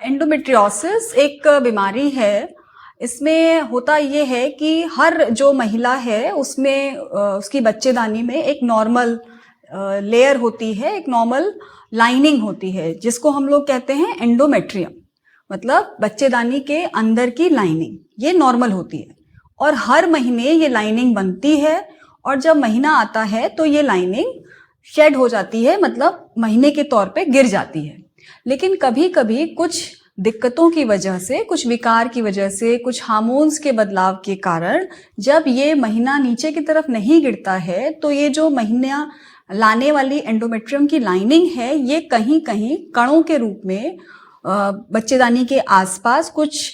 Endometriosis एक बीमारी है। इसमें होता ये है कि हर जो महिला है उसमें उसकी बच्चेदानी में एक नॉर्मल लेयर होती है, एक नॉर्मल लाइनिंग होती है जिसको हम लोग कहते हैं एंडोमेट्रियम। मतलब बच्चेदानी के अंदर की लाइनिंग ये नॉर्मल होती है और हर महीने ये लाइनिंग बनती है और जब महीना आता है तो ये लाइनिंग शेड हो जाती है, मतलब महीने के तौर पे गिर जाती है। लेकिन कभी कभी कुछ दिक्कतों की वजह से, कुछ विकार की वजह से, कुछ हार्मोन्स के बदलाव के कारण जब ये महीना नीचे की तरफ नहीं गिरता है तो ये जो महीना लाने वाली एंडोमेट्रियम की लाइनिंग है ये कहीं कहीं कणों के रूप में बच्चेदानी के आसपास कुछ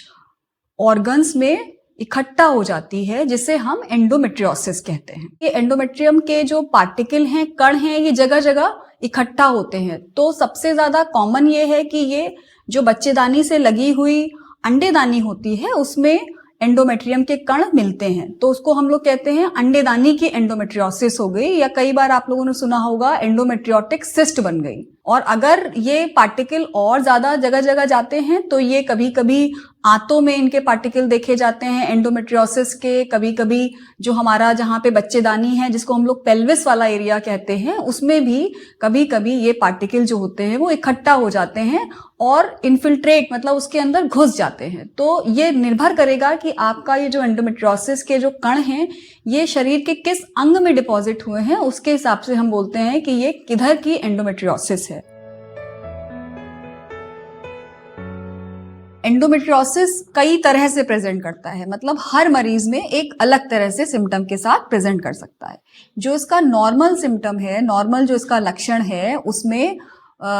ऑर्गन्स में इकट्ठा हो जाती है, जिसे हम एंडोमेट्रियोसिस कहते हैं। ये एंडोमेट्रियम के जो पार्टिकल हैं, कण हैं, ये जगह जगह इकट्ठा होते हैं। तो सबसे ज्यादा कॉमन ये है कि ये जो बच्चेदानी से लगी हुई अंडेदानी होती है उसमें एंडोमेट्रियम के कण मिलते हैं, तो उसको हम लोग कहते हैं अंडेदानी की एंडोमेट्रियोसिस हो गई, या कई बार आप लोगों ने सुना होगा एंडोमेट्रियोटिक सिस्ट बन गई। और अगर ये पार्टिकल और ज्यादा जगह जगह जाते हैं तो ये कभी कभी आंतों में इनके पार्टिकल देखे जाते हैं एंडोमेट्रियोसिस के। कभी कभी जो हमारा जहाँ पे बच्चेदानी है जिसको हम लोग पेल्विस वाला एरिया कहते हैं उसमें भी कभी कभी ये पार्टिकल जो होते हैं वो इकट्ठा हो जाते हैं और इन्फिल्ट्रेट, मतलब उसके अंदर घुस जाते हैं। तो ये निर्भर करेगा कि आपका ये जो एंडोमेट्रियोसिस के जो कण हैं ये शरीर के किस अंग में डिपॉजिट हुए हैं, उसके हिसाब से हम बोलते हैं कि ये किधर की एंडोमेट्रियोसिस है। एंडोमेट्रियोसिस कई तरह से प्रेजेंट करता है, मतलब हर मरीज में एक अलग तरह से सिम्टम के साथ प्रेजेंट कर सकता है। जो इसका नॉर्मल सिम्टम है, नॉर्मल जो इसका लक्षण है, उसमें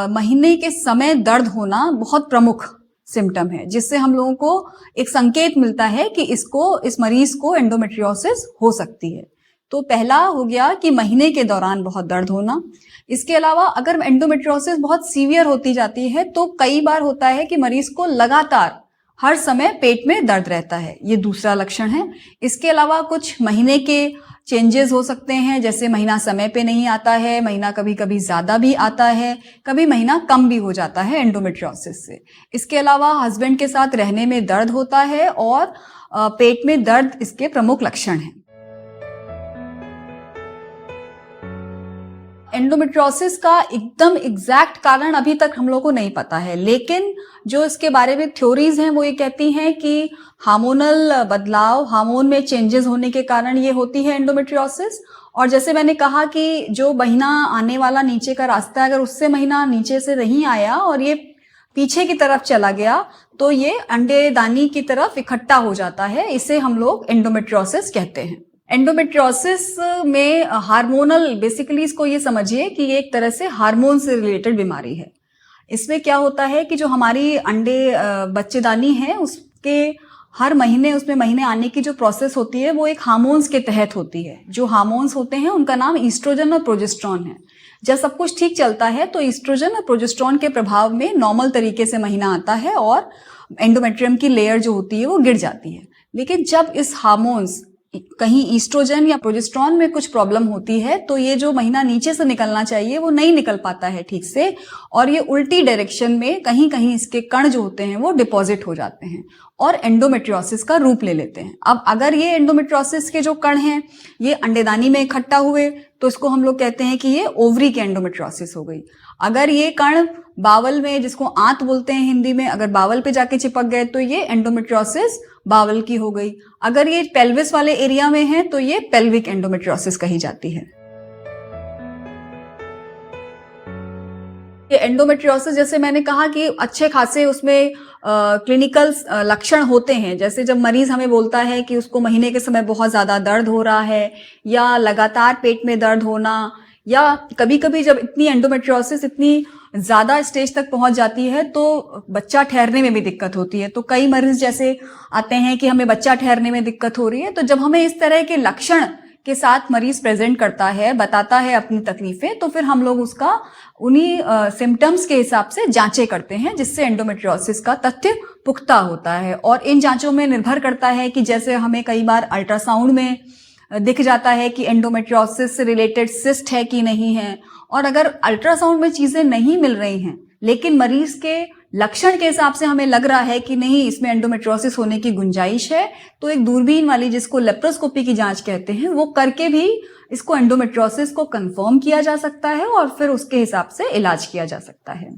महीने के समय दर्द होना बहुत प्रमुख सिम्टम है, जिससे हम लोगों को एक संकेत मिलता है कि इस मरीज को एंडोमेट्रियोसिस हो सकती है। तो पहला हो गया कि महीने के दौरान बहुत दर्द होना। इसके अलावा अगर एंडोमेट्रियोसिस बहुत सीवियर होती जाती है तो कई बार होता है कि मरीज को लगातार हर समय पेट में दर्द रहता है, ये दूसरा लक्षण है। इसके अलावा कुछ महीने के चेंजेस हो सकते हैं, जैसे महीना समय पे नहीं आता है, महीना कभी कभी ज्यादा भी आता है, कभी महीना कम भी हो जाता है एंडोमेट्रियोसिस से। इसके अलावा हस्बैंड के साथ रहने में दर्द होता है और पेट में दर्द इसके प्रमुख लक्षण हैं। एंडोमेट्रियोसिस का एकदम एग्जैक्ट कारण अभी तक हम लोग को नहीं पता है, लेकिन जो इसके बारे में थ्योरीज हैं वो ये कहती हैं कि हार्मोनल बदलाव, हार्मोन में चेंजेस होने के कारण ये होती है एंडोमेट्रियोसिस। और जैसे मैंने कहा कि जो महीना आने वाला नीचे का रास्ता है, अगर उससे महीना नीचे से नहीं आया और ये पीछे की तरफ चला गया तो ये अंडेदानी की तरफ इकट्ठा हो जाता है, इसे हम लोग एंडोमेट्रियोसिस कहते हैं। एंडोमेट्रियोसिस में हार्मोनल, बेसिकली इसको ये समझिए कि ये एक तरह से हार्मोन से रिलेटेड बीमारी है। इसमें क्या होता है कि जो हमारी बच्चेदानी है उसके हर महीने, उसमें महीने आने की जो प्रोसेस होती है वो एक हार्मोन्स के तहत होती है। जो हार्मोन्स होते हैं उनका नाम ईस्ट्रोजन और प्रोजेस्टेरॉन है। जब सब कुछ ठीक चलता है तो ईस्ट्रोजन और प्रोजेस्टेरॉन के प्रभाव में नॉर्मल तरीके से महीना आता है और एंडोमेट्रियम की लेयर जो होती है वो गिर जाती है। लेकिन जब इस हार्मोन्स कहीं ईस्ट्रोजन या प्रोजेस्टेरॉन में कुछ प्रॉब्लम होती है तो ये जो महीना नीचे से निकलना चाहिए वो नहीं निकल पाता है ठीक से, और ये उल्टी डायरेक्शन में कहीं कहीं इसके कण जो होते हैं वो डिपॉजिट हो जाते हैं और एंडोमेट्रियोसिस का रूप ले लेते हैं। अब अगर ये एंडोमेट्रियोसिस के जो कण हैं ये अंडेदानी में इकट्ठा हुए तो इसको हम लोग कहते हैं कि ये ओवरी की एंडोमेट्रियोसिस हो गई। अगर ये कण बावल में, जिसको आंत बोलते हैं हिंदी में, अगर बावल पे जाके चिपक गए तो ये एंडोमेट्रियोसिस बावल की हो गई। अगर ये पेल्विस वाले एरिया में है तो ये पेल्विक एंडोमेट्रियोसिस कही जाती है। ये एंडोमेट्रियोसिस, जैसे मैंने कहा कि अच्छे खासे उसमें क्लिनिकल लक्षण होते हैं। जैसे जब मरीज हमें बोलता है कि उसको महीने के समय बहुत ज्यादा दर्द हो रहा है, या लगातार पेट में दर्द होना, या कभी कभी जब इतनी एंडोमेट्रियोसिस इतनी ज्यादा स्टेज तक पहुंच जाती है तो बच्चा ठहरने में भी दिक्कत होती है। तो कई मरीज जैसे आते हैं कि हमें बच्चा ठहरने में दिक्कत हो रही है, तो जब हमें इस तरह के लक्षण के साथ मरीज प्रेजेंट करता है, बताता है अपनी तकलीफें, तो फिर हम लोग उसका उन्हीं सिम्टम्स के हिसाब से जांचें करते हैं, जिससे एंडोमेट्रियोसिस का तथ्य पुख्ता होता है। और इन जांचों में निर्भर करता है कि जैसे हमें कई बार अल्ट्रासाउंड में दिख जाता है कि एंडोमेट्रियोसिस से रिलेटेड सिस्ट है कि नहीं है, और अगर अल्ट्रासाउंड में चीजें नहीं मिल रही हैं लेकिन मरीज के लक्षण के हिसाब से हमें लग रहा है कि नहीं इसमें एंडोमेट्रियोसिस होने की गुंजाइश है, तो एक दूरबीन वाली जिसको लेप्रोस्कोपी की जांच कहते हैं वो करके भी इसको एंडोमेट्रियोसिस को कंफर्म किया जा सकता है और फिर उसके हिसाब से इलाज किया जा सकता है।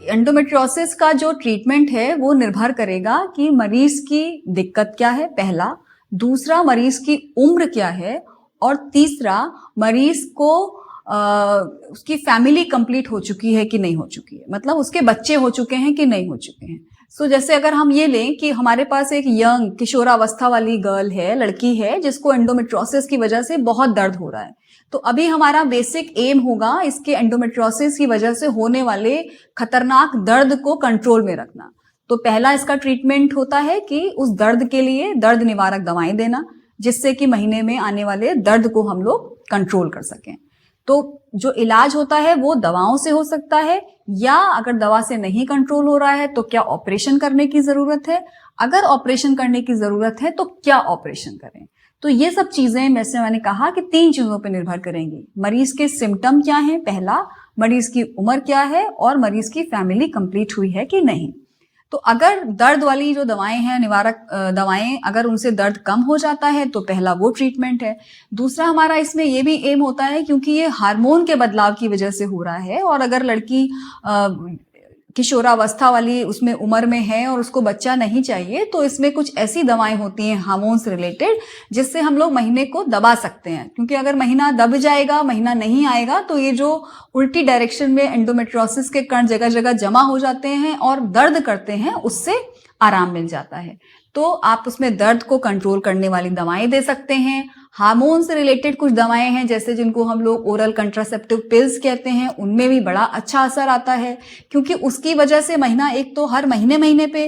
एंडोमेट्रियोसिस का जो ट्रीटमेंट है वो निर्भर करेगा कि मरीज की दिक्कत क्या है पहला, दूसरा मरीज की उम्र क्या है, और तीसरा मरीज को उसकी फैमिली कंप्लीट हो चुकी है कि नहीं हो चुकी है, मतलब उसके बच्चे हो चुके हैं कि नहीं हो चुके हैं। सो जैसे अगर हम ये लें कि हमारे पास एक यंग किशोरावस्था वाली गर्ल है, लड़की है, जिसको एंडोमेट्रियोसिस की वजह से बहुत दर्द हो रहा है, तो अभी हमारा बेसिक एम होगा इसके एंडोमेट्रियोसिस की वजह से होने वाले खतरनाक दर्द को कंट्रोल में रखना। तो पहला इसका ट्रीटमेंट होता है कि उस दर्द के लिए दर्द निवारक दवाएं देना, जिससे कि महीने में आने वाले दर्द को हम लोग कंट्रोल कर सकें। तो जो इलाज होता है वो दवाओं से हो सकता है, या अगर दवा से नहीं कंट्रोल हो रहा है तो क्या ऑपरेशन करने की जरूरत है, अगर ऑपरेशन करने की जरूरत है तो क्या ऑपरेशन करें। तो ये सब चीजें मैंने कहा कि 3 चीजों पर निर्भर करेंगी। मरीज के सिम्टम क्या हैं पहला, मरीज की उम्र क्या है, और मरीज की फैमिली कंप्लीट हुई है कि नहीं। तो अगर दर्द वाली जो दवाएं हैं, निवारक दवाएं, अगर उनसे दर्द कम हो जाता है तो पहला वो ट्रीटमेंट है। दूसरा हमारा इसमें ये भी एम होता है क्योंकि ये हार्मोन के बदलाव की वजह से हो रहा है, और अगर लड़की किशोरावस्था वाली उसमें उम्र में है और उसको बच्चा नहीं चाहिए, तो इसमें कुछ ऐसी दवाएं होती हैं हार्मोन से रिलेटेड जिससे हम लोग महीने को दबा सकते हैं। क्योंकि अगर महीना दब जाएगा, महीना नहीं आएगा, तो ये जो उल्टी डायरेक्शन में एंडोमेट्रियोसिस के कण जगह जगह जमा हो जाते हैं और दर्द करते हैं, उससे आराम मिल जाता है। तो आप उसमें दर्द को कंट्रोल करने वाली दवाएं दे सकते हैं। हार्मोन से रिलेटेड कुछ दवाएं हैं जैसे जिनको हम लोग ओरल कंट्रासेप्टिव पिल्स कहते हैं, उनमें भी बड़ा अच्छा असर आता है, क्योंकि उसकी वजह से महीना एक तो हर महीने पे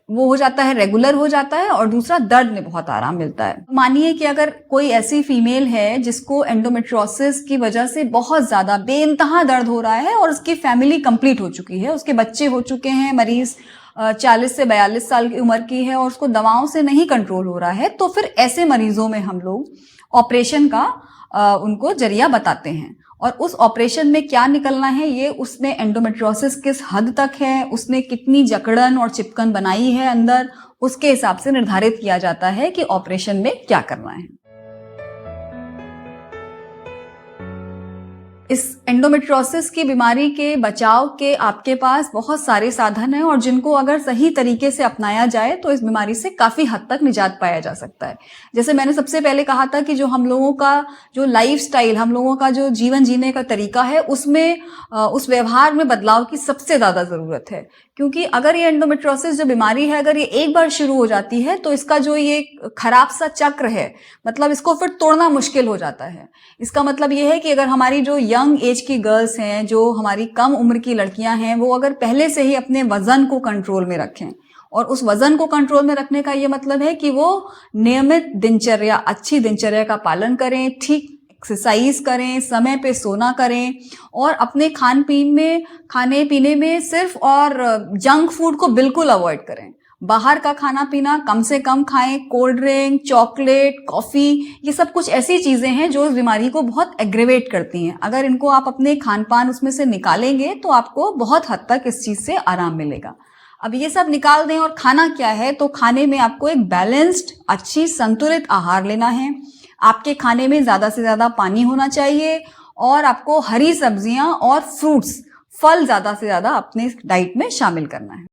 वो हो जाता है, रेगुलर हो जाता है, और दूसरा दर्द में बहुत आराम मिलता है। मानिए कि अगर कोई ऐसी फीमेल है जिसको एंडोमेट्रियोसिस की वजह से बहुत ज्यादा बेइंतहा दर्द हो रहा है और उसकी फैमिली कंप्लीट हो चुकी है, उसके बच्चे हो चुके हैं, मरीज 40 से 42 साल की उम्र की है और उसको दवाओं से नहीं कंट्रोल हो रहा है, तो फिर ऐसे मरीजों में हम लोग ऑपरेशन का उनको जरिया बताते हैं। और उस ऑपरेशन में क्या निकलना है, ये उसने एंडोमेट्रियोसिस किस हद तक है, उसने कितनी जकड़न और चिपकन बनाई है अंदर, उसके हिसाब से निर्धारित किया जाता है कि ऑपरेशन में क्या करना है। इस एंडोमेट्रियोसिस की बीमारी के बचाव के आपके पास बहुत सारे साधन हैं, और जिनको अगर सही तरीके से अपनाया जाए तो इस बीमारी से काफी हद तक निजात पाया जा सकता है। जैसे मैंने सबसे पहले कहा था कि जो हम लोगों का जो लाइफस्टाइल, हम लोगों का जो जीवन जीने का तरीका है, उसमें उस व्यवहार में बदलाव की सबसे ज्यादा जरूरत है। क्योंकि अगर ये एंडोमेट्रियोसिस जो बीमारी है, अगर ये एक बार शुरू हो जाती है तो इसका जो ये खराब सा चक्र है, मतलब इसको फिर तोड़ना मुश्किल हो जाता है। इसका मतलब ये है कि अगर हमारी जो यंग एज की गर्ल्स हैं, जो हमारी कम उम्र की लड़कियां हैं, वो अगर पहले से ही अपने वजन को कंट्रोल में रखें, और उस वजन को कंट्रोल में रखने का ये मतलब है कि वो नियमित दिनचर्या, अच्छी दिनचर्या का पालन करें, ठीक एक्सरसाइज करें, समय पे सोना करें, और अपने खाने पीने में सिर्फ और जंक फूड को बिल्कुल अवॉइड करें। बाहर का खाना पीना कम से कम खाएं। कोल्ड ड्रिंक, चॉकलेट, कॉफी, ये सब कुछ ऐसी चीजें हैं जो इस बीमारी को बहुत एग्रेवेट करती हैं। अगर इनको आप अपने खान पान उसमें से निकालेंगे तो आपको बहुत हद तक इस चीज से आराम मिलेगा। अब ये सब निकाल दें, और खाना क्या है, तो खाने में आपको एक बैलेंस्ड, अच्छी संतुलित आहार लेना है। आपके खाने में ज्यादा से ज्यादा पानी होना चाहिए, और आपको हरी सब्जियां और फ्रूट्स, फल ज्यादा से ज्यादा अपने डाइट में शामिल करना है।